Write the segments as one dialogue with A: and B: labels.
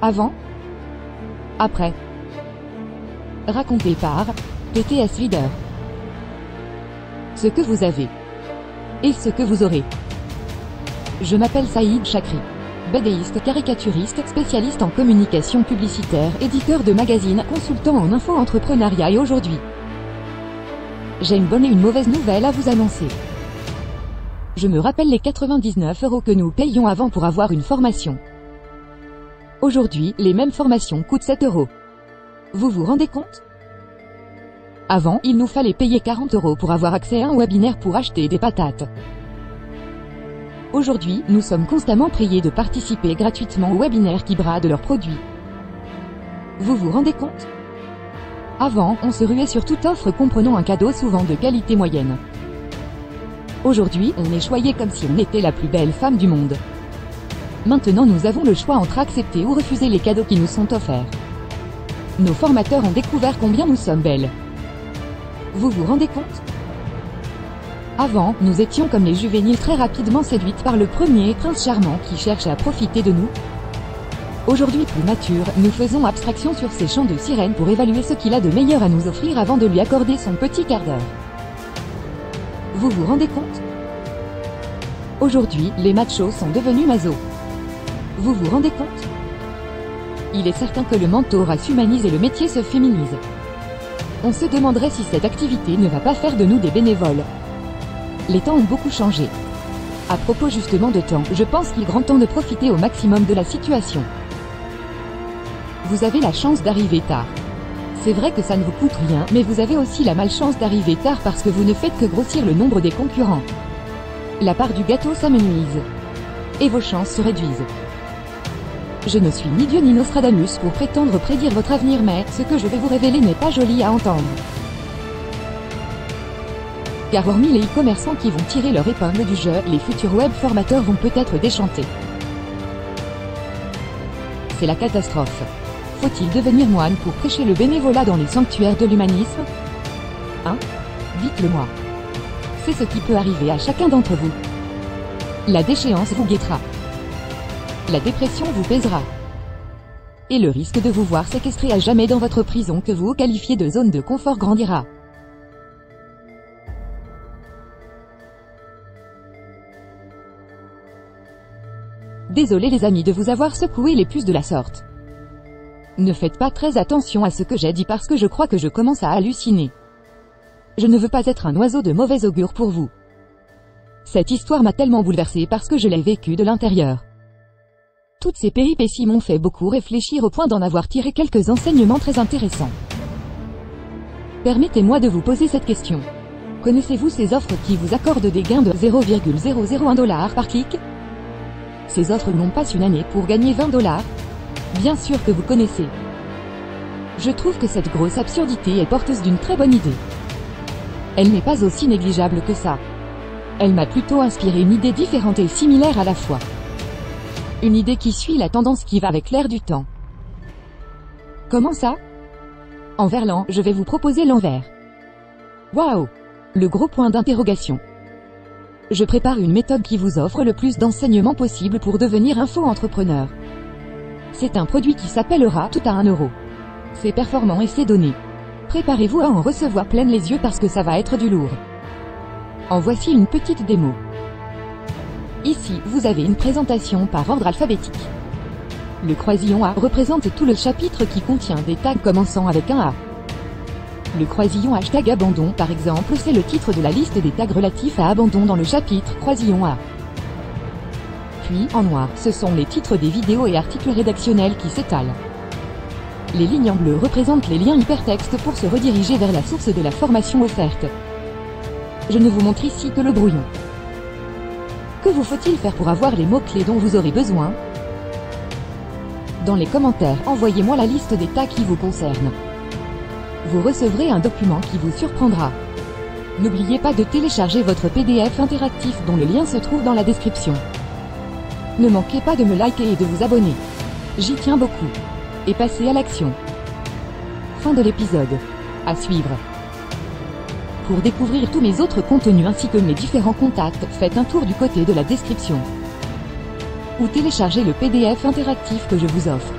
A: Avant? Après? Raconté par PTS Reader. Ce que vous avez. Et ce que vous aurez. Je m'appelle Saïd Chakri. BDiste, caricaturiste, spécialiste en communication publicitaire, éditeur de magazines, consultant en info-entrepreneuriat et aujourd'hui. J'ai une bonne et une mauvaise nouvelle à vous annoncer. Je me rappelle les 99 € que nous payions avant pour avoir une formation. Aujourd'hui, les mêmes formations coûtent 7 €. Vous vous rendez compte? Avant, il nous fallait payer 40 € pour avoir accès à un webinaire pour acheter des patates. Aujourd'hui, nous sommes constamment priés de participer gratuitement aux webinaires qui bradent leurs produits. Vous vous rendez compte? Avant, on se ruait sur toute offre comprenant un cadeau souvent de qualité moyenne. Aujourd'hui, on est choyé comme si on était la plus belle femme du monde. Maintenant nous avons le choix entre accepter ou refuser les cadeaux qui nous sont offerts. Nos formateurs ont découvert combien nous sommes belles. Vous vous rendez compte? Avant, nous étions comme les juvéniles très rapidement séduites par le premier prince charmant qui cherche à profiter de nous. Aujourd'hui plus matures, nous faisons abstraction sur ces chants de sirène pour évaluer ce qu'il a de meilleur à nous offrir avant de lui accorder son petit quart d'heure. Vous vous rendez compte? Aujourd'hui, les machos sont devenus masos. Vous vous rendez compte? Il est certain que le mentorat s'humanise et le métier se féminise. On se demanderait si cette activité ne va pas faire de nous des bénévoles. Les temps ont beaucoup changé. À propos justement de temps, je pense qu'il est grand temps de profiter au maximum de la situation. Vous avez la chance d'arriver tard. C'est vrai que ça ne vous coûte rien, mais vous avez aussi la malchance d'arriver tard parce que vous ne faites que grossir le nombre des concurrents. La part du gâteau s'amenuise. Et vos chances se réduisent. Je ne suis ni Dieu ni Nostradamus pour prétendre prédire votre avenir, mais ce que je vais vous révéler n'est pas joli à entendre. Car hormis les e-commerçants qui vont tirer leur épingle du jeu, les futurs web formateurs vont peut-être déchanter. C'est la catastrophe. Faut-il devenir moine pour prêcher le bénévolat dans les sanctuaires de l'humanisme? Hein? Dites-le moi. C'est ce qui peut arriver à chacun d'entre vous. La déchéance vous guettera. La dépression vous pèsera. Et le risque de vous voir séquestré à jamais dans votre prison que vous qualifiez de zone de confort grandira. Désolé les amis de vous avoir secoué les puces de la sorte. Ne faites pas très attention à ce que j'ai dit parce que je crois que je commence à halluciner. Je ne veux pas être un oiseau de mauvais augure pour vous. Cette histoire m'a tellement bouleversée parce que je l'ai vécue de l'intérieur. Toutes ces péripéties m'ont fait beaucoup réfléchir au point d'en avoir tiré quelques enseignements très intéressants. Permettez-moi de vous poser cette question. Connaissez-vous ces offres qui vous accordent des gains de 0,001 $ par clic? Ces offres n'ont pas une année pour gagner 20 $. Bien sûr que vous connaissez. Je trouve que cette grosse absurdité est porteuse d'une très bonne idée. Elle n'est pas aussi négligeable que ça. Elle m'a plutôt inspiré une idée différente et similaire à la fois. Une idée qui suit la tendance qui va avec l'air du temps. Comment ça? En verlan, je vais vous proposer l'envers. Waouh! Le gros point d'interrogation. Je prépare une méthode qui vous offre le plus d'enseignements possible pour devenir info-entrepreneur. C'est un produit qui s'appellera Tout à 1 €. C'est performant et c'est donné. Préparez-vous à en recevoir plein les yeux parce que ça va être du lourd. En voici une petite démo. Ici, vous avez une présentation par ordre alphabétique. Le croisillon A représente tout le chapitre qui contient des tags commençant avec un A. Le croisillon hashtag abandon, par exemple, c'est le titre de la liste des tags relatifs à abandon dans le chapitre croisillon A. Puis, en noir, ce sont les titres des vidéos et articles rédactionnels qui s'étalent. Les lignes en bleu représentent les liens hypertextes pour se rediriger vers la source de la formation offerte. Je ne vous montre ici que le brouillon. Que vous faut-il faire pour avoir les mots-clés dont vous aurez besoin? Dans les commentaires, envoyez-moi la liste des tags qui vous concernent. Vous recevrez un document qui vous surprendra. N'oubliez pas de télécharger votre PDF interactif dont le lien se trouve dans la description. Ne manquez pas de me liker et de vous abonner. J'y tiens beaucoup. Et passez à l'action. Fin de l'épisode. À suivre. Pour découvrir tous mes autres contenus ainsi que mes différents contacts, faites un tour du côté de la description. Ou téléchargez le PDF interactif que je vous offre.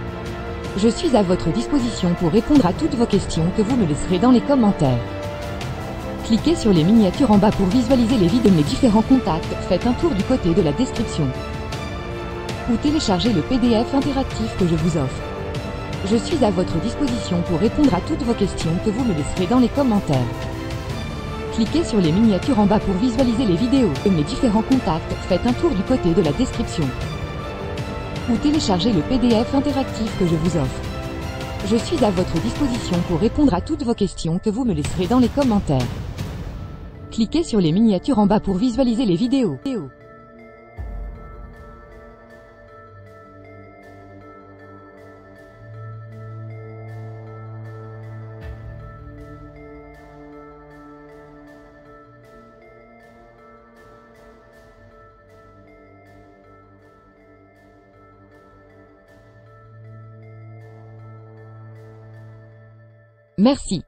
A: Je suis à votre disposition pour répondre à toutes vos questions que vous me laisserez dans les commentaires. Cliquez sur les miniatures en bas pour visualiser les vidéos de mes différents contacts, faites un tour du côté de la description. Ou téléchargez le PDF interactif que je vous offre. Je suis à votre disposition pour répondre à toutes vos questions que vous me laisserez dans les commentaires. Cliquez sur les miniatures en bas pour visualiser les vidéos de mes différents contacts, faites un tour du côté de la description. Ou téléchargez le PDF interactif que je vous offre. Je suis à votre disposition pour répondre à toutes vos questions que vous me laisserez dans les commentaires. Cliquez sur les miniatures en bas pour visualiser les vidéos. Merci.